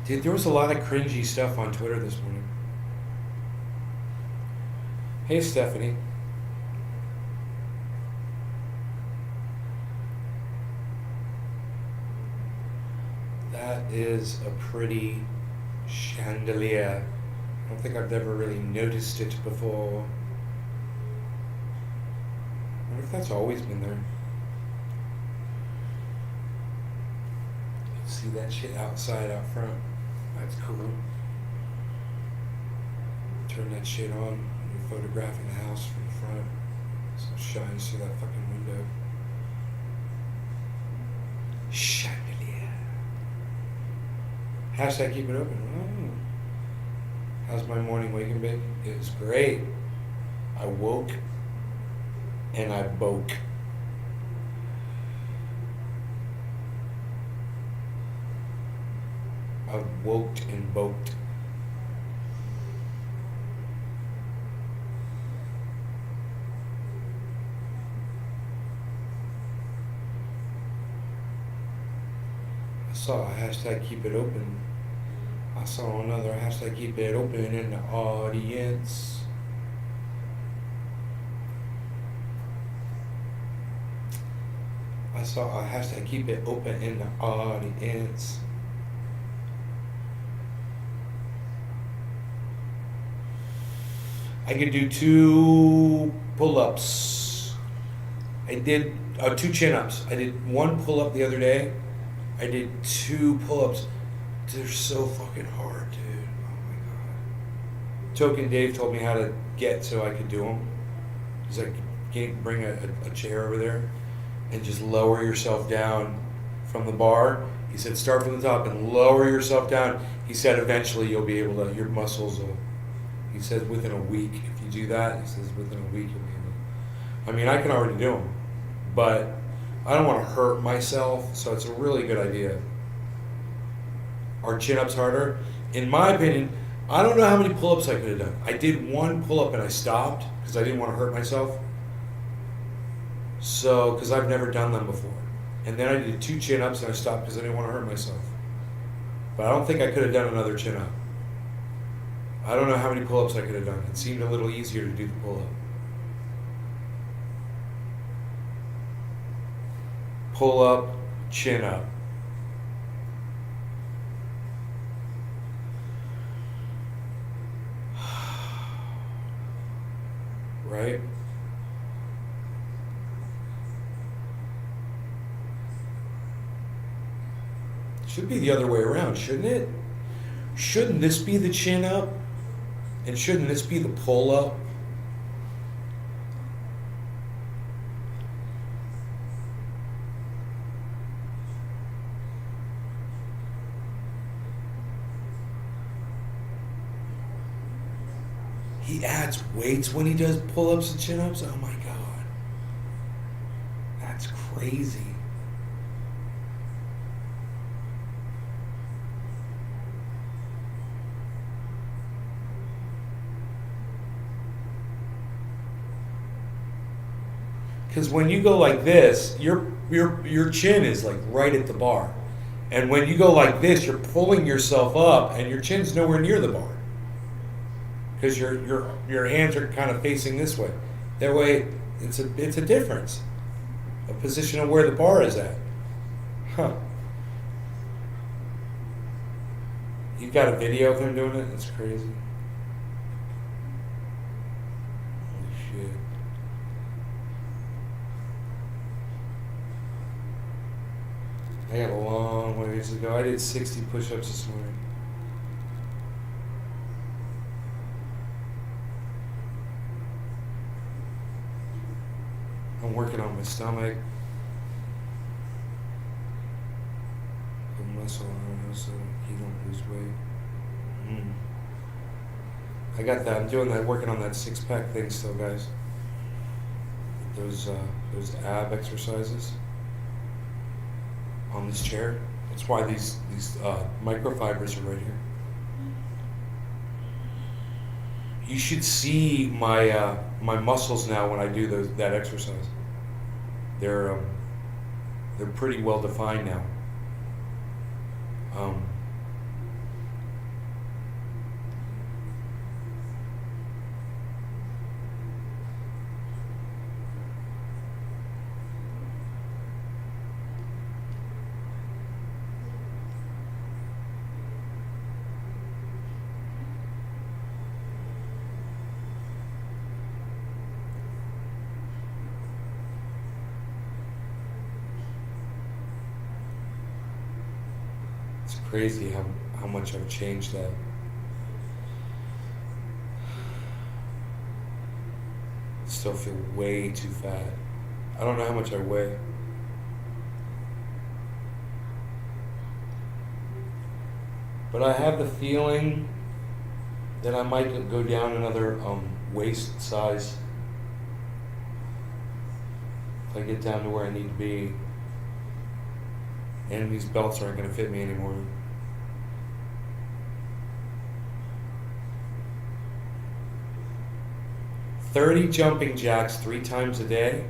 Dude, there was a lot of cringy stuff on Twitter this morning. Hey, Stephanie. That is a pretty chandelier. I don't think I've ever really noticed it before. I wonder if that's always been there. See that shit outside, out front. That's cool. Turn that shit on when you're photographing the house from the front. So it shines through that fucking window. Chandelier. Hashtag keep it open. Oh. How's my morning waking, babe? It was great. I woke and I boke. I woke and boked. I saw a hashtag keep it open. I saw another hashtag keep it open in the audience. I saw a hashtag keep it open in the audience. I could do 2 pull-ups. I did 2 chin-ups. I did 1 pull-up the other day. I did 2 pull-ups. They're so fucking hard, dude. Oh my god. Token Dave told me how to get so I could do them. He's like, bring a chair over there and just lower yourself down from the bar. He said, start from the top and lower yourself down. He said, eventually you'll be able to, your muscles will. He says within a week, if you do that, he says within a week you'll be able to. I mean, I can already do them, but I don't want to hurt myself, so it's a really good idea. Are chin-ups harder? In my opinion, I don't know how many pull-ups I could have done. I did 1 pull-up and I stopped because I didn't want to hurt myself. So, because I've never done them before. And then I did 2 chin-ups and I stopped because I didn't want to hurt myself. But I don't think I could have done another chin-up. I don't know how many pull-ups I could have done. It seemed a little easier to do the pull-up. Pull-up, chin-up. Right? Should be the other way around, shouldn't it? Shouldn't this be the chin-up? And shouldn't this be the pull-up? He adds weights when he does pull-ups and chin-ups? Oh my god. That's crazy. Because when you go like this, your chin is like right at the bar. And when you go like this, you're pulling yourself up and your chin's nowhere near the bar. Because your hands are kind of facing this way. That way, it's a difference. A position of where the bar is at. Huh. You've got a video of him doing it? That's crazy. shit. I got a long ways to go. I did 60 push-ups this morning. I'm working on my stomach. The muscle on it so you don't lose weight. I got that. I'm doing that, working on that six-pack thing still, guys. Those ab exercises on this chair. That's why these microfibers are right here. You should see my my muscles now when I do that exercise. They're pretty well defined now. It's crazy how much I've changed that. Still feel way too fat. I don't know how much I weigh. But I have the feeling that I might go down another waist size. If I get down to where I need to be. And these belts aren't going to fit me anymore. $30 jumping jacks 3 times a day.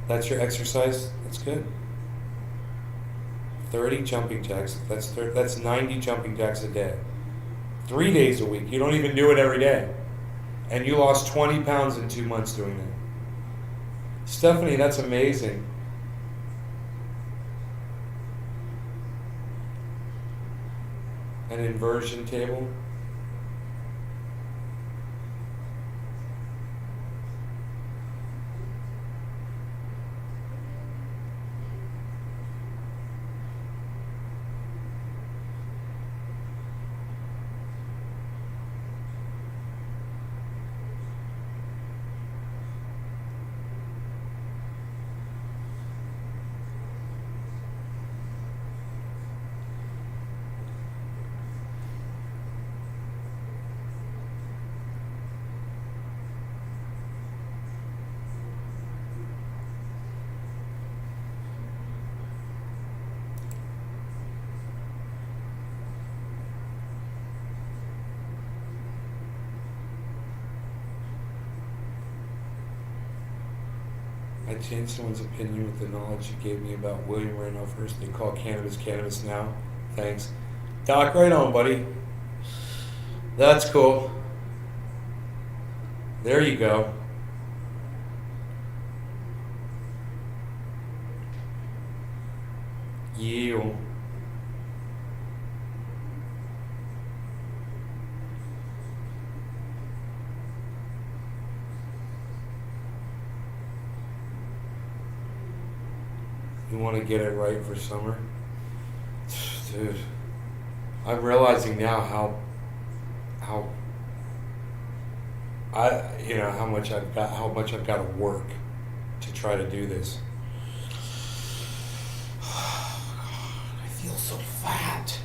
That's your exercise. That's good. 30 jumping jacks. That's 90 jumping jacks a day. 3 days a week. You don't even do it every day. And you lost 20 pounds in 2 months doing that. Stephanie, that's amazing. An inversion table. I changed someone's opinion with the knowledge you gave me about William Randolph Hearst. They call cannabis cannabis now. Thanks. Doc, right on, buddy. That's cool. There you go. You. You want to get it right for summer? Dude, I'm realizing now how much I've got to work to try to do this. I feel so fat.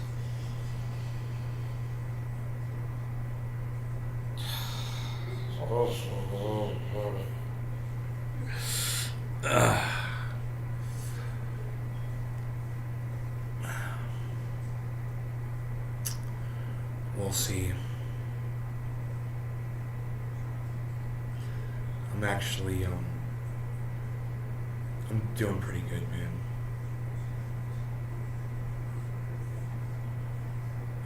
We'll see. I'm actually, I'm doing pretty good, man.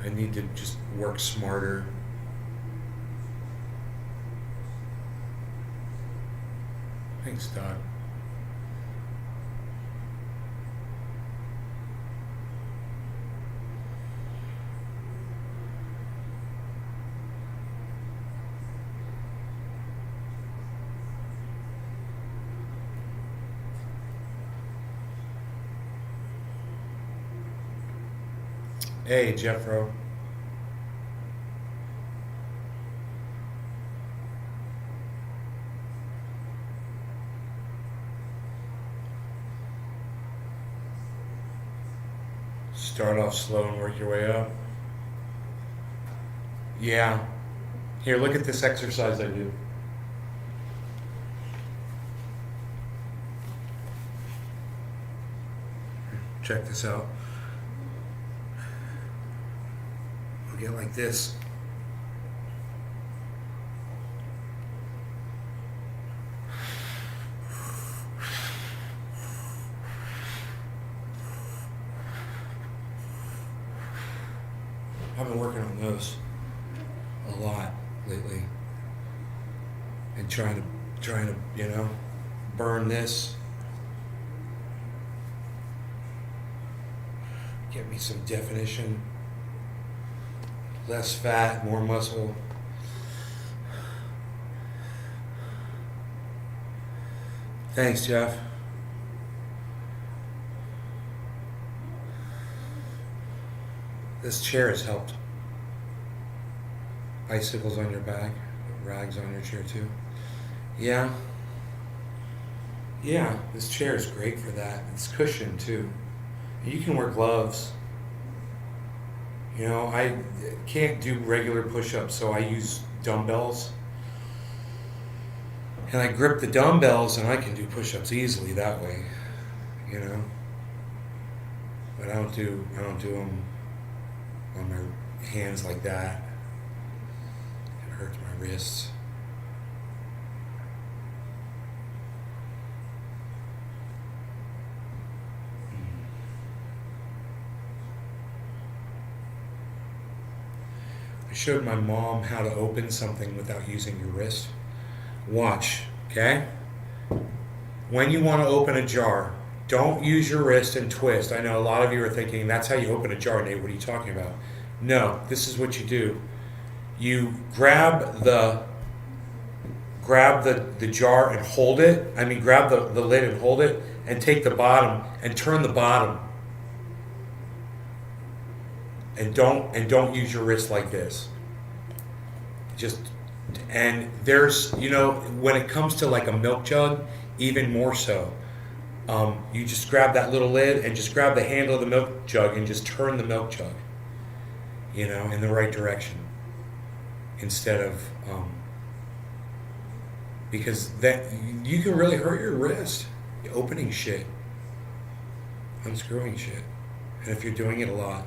I need to just work smarter. Thanks, Doc. Hey, Jeffro. Start off slow and work your way up. Yeah. Here, look at this exercise I do. Check this out. I'll get like this. I've been working on those a lot lately, and trying to burn this, get me some definition, less fat, more muscle. Thanks, Jeff. This chair has helped. Icicles on your back, rags on your chair too. Yeah. Yeah, this chair is great for that. It's cushioned too. And you can wear gloves. I can't do regular push-ups, so I use dumbbells. And I grip the dumbbells and I can do push-ups easily that way, But I don't do them on my hands like that. It hurts my wrists. I showed my mom how to open something without using your wrist. Watch, okay? When you want to open a jar, don't use your wrist and twist. I know a lot of you are thinking, that's how you open a jar, Nate. What are you talking about? No, this is what you do. You grab the jar and hold it. Grab the lid and hold it, and take the bottom and turn the bottom. And don't use your wrist like this. And there's, when it comes to like a milk jug, even more so. You just grab that little lid and just grab the handle of the milk jug and just turn the milk jug, in the right direction. Instead of, because that you can really hurt your wrist opening shit, unscrewing shit, and if you're doing it a lot,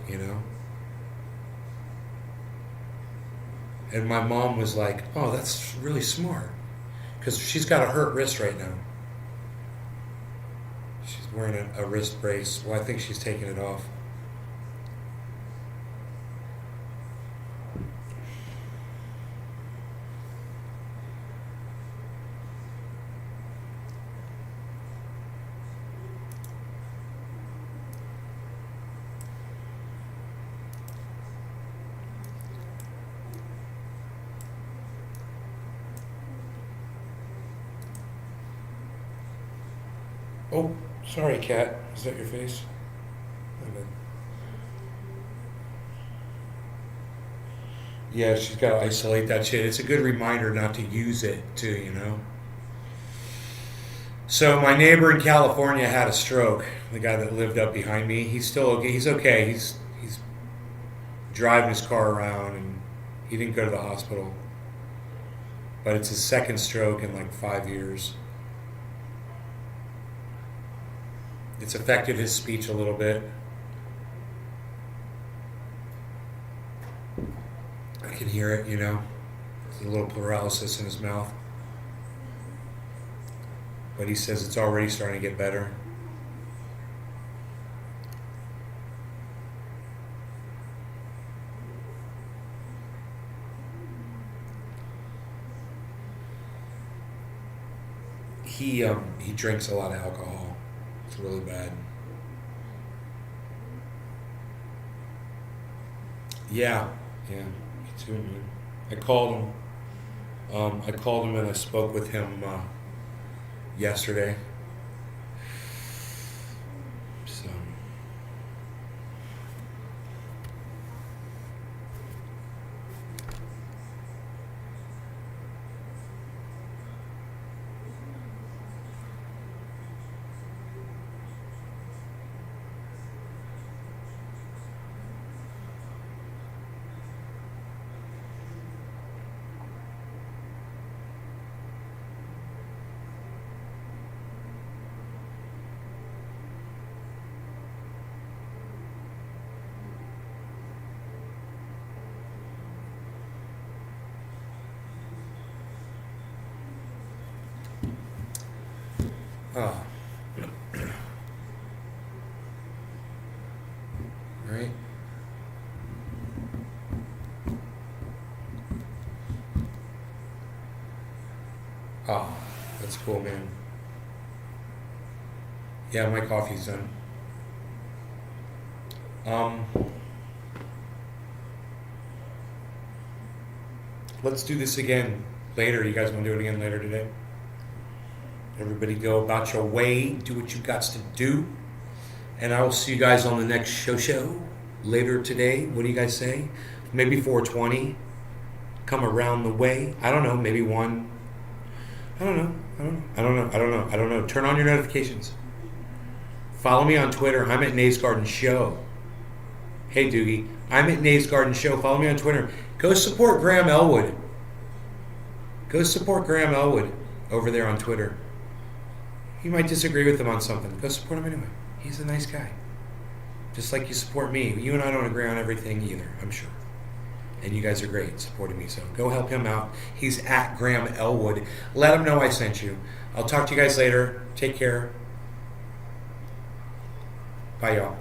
And my mom was like, "Oh, that's really smart," because she's got a hurt wrist right now. She's wearing a wrist brace. Well, I think she's taking it off. Oh, sorry, cat. Is that your face? Yeah, she's got to isolate that shit. It's a good reminder not to use it, too. So my neighbor in California had a stroke. The guy that lived up behind me. He's still okay. He's okay. He's driving his car around, and he didn't go to the hospital. But it's his second stroke in like 5 years. It's affected his speech a little bit. I can hear it, There's a little paralysis in his mouth. But he says it's already starting to get better. He drinks a lot of alcohol. It's really bad. Yeah, me too, man. I called him. And I spoke with him yesterday. So Oh. Right? Oh, that's cool, man. Yeah, my coffee's done. Um, let's do this again later. You guys want to do it again later today? Everybody go about your way, do what you got to do, and I will see you guys on the next show later today. What do you guys say? Maybe 4:20. Come around the way. I don't know. Maybe one. I don't know. I don't know. Turn on your notifications. Follow me on Twitter. I'm at Nays Garden Show. Hey Doogie, I'm at Nays Garden Show. Follow me on Twitter. Go support Graham Elwood. Go support Graham Elwood over there on Twitter. You might disagree with him on something. Go support him anyway. He's a nice guy. Just like you support me. You and I don't agree on everything either, I'm sure. And you guys are great supporting me, so go help him out. He's at Graham Elwood. Let him know I sent you. I'll talk to you guys later. Take care. Bye, y'all.